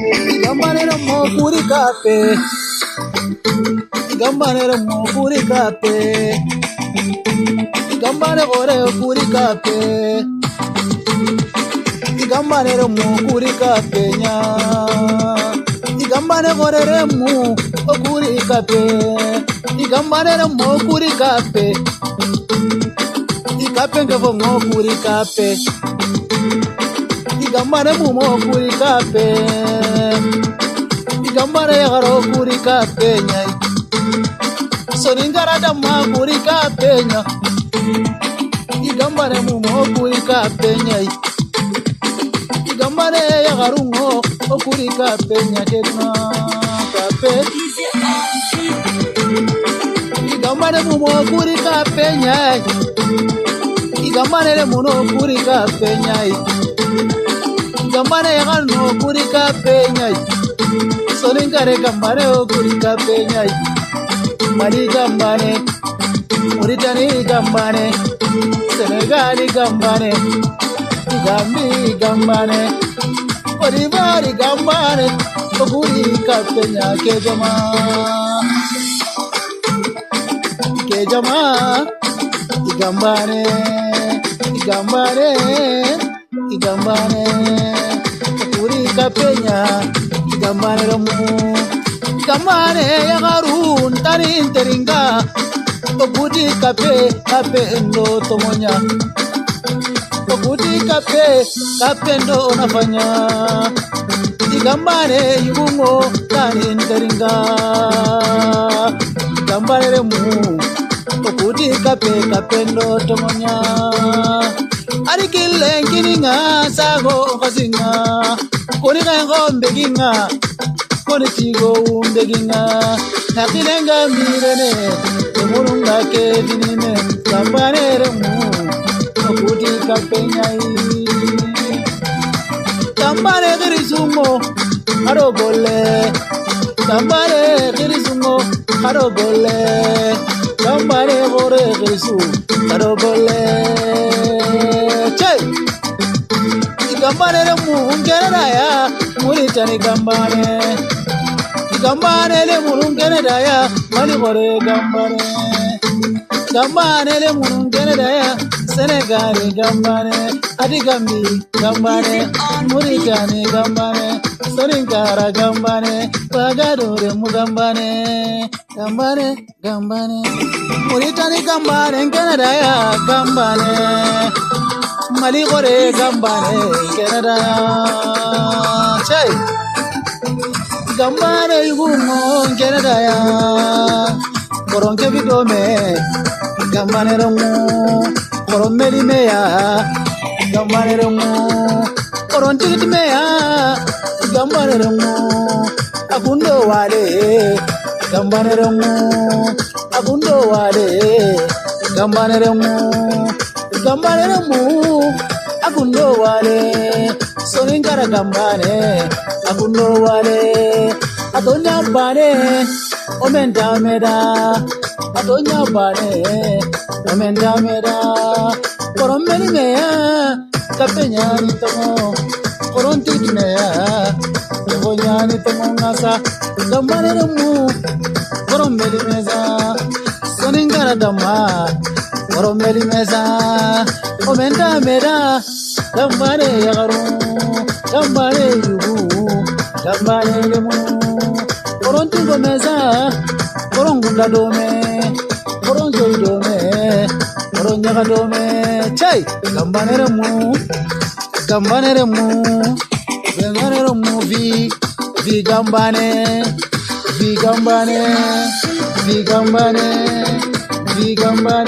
Igambanero mo kuri kape. Igambanero mo kuri kape. Igambane gore kuri kape. Igambanero mo kuri kape nya. Igambane gore mu kuri kape. Igambanero mo kuri kape. Ikape ngavo mo kuri kape. Igambane mu mo kuri kape. Igambane garo kuri kape nya. Soningara dama kuri kape nya. Igambane mu mo kuri kape nya. Igambane garo mo kuri kape nya ketna kape. Igambane mu mo kuri kape nya. Igambane mu no kuri kape nya. Igambane garo kuri kape nya. Soningare gambane kuri kape nya. Mali gambane, Mauritania gambane, Senegal gambane, Gambia gambane, Cote d'Ivoire gambane, Oguri kapenya kejama, igambane, Oguri kapenya, igambane ramu. Igamane ya garun tarin teringa Pagudi kape endo tomonya Pagudi kape endo nafanya Igamane yugungo tarin teringa Igambane remu Pagudi kape endo tomonya Arikile nkininga sago kasinga Koniga ngombe ginga Kone chigo umbeginga Nakilenga mirene Temurunga kevinime Gambane remu Okuti kapenyai Gambane girisumo Harogole Gambane girisumo Harogole Gambane gore girisu Harogole Che Gambane remu ungeraya Mauritania gambane Gambane le murungene daya mali gore gambane Gambane le murungene daya Senegal gambane adi gambi gambane Mauritania gambane Soninkara gambane Bagadore mu gambane Mauritania gambane ngene daya gambane Mali gore gambane ngene daya Chay Gambane yugumo ngene ya Koronke bidome Gambane ramu Koron meri meya Gambane ramu Koron tigit meya Gambane ramu Agundo wale Gambane ramu Agundo wale Gambane ramu Agundo wale Soningara gambane Agundo wale Atonya bane Omenda meda Atonya bane Omenda meda Koromeli meya Kapenya nitomo Koronti meya Konya nitomo ngasa Gambane remu Koromeli meza Soningara dama Koromeli meza Omenda meda Gambane yagaru Gambane yugu Gambane lemu Koronti gomeza Korongunda dome Koronzoi dome Koronyaga dome Chay Gambane remu Vi gambane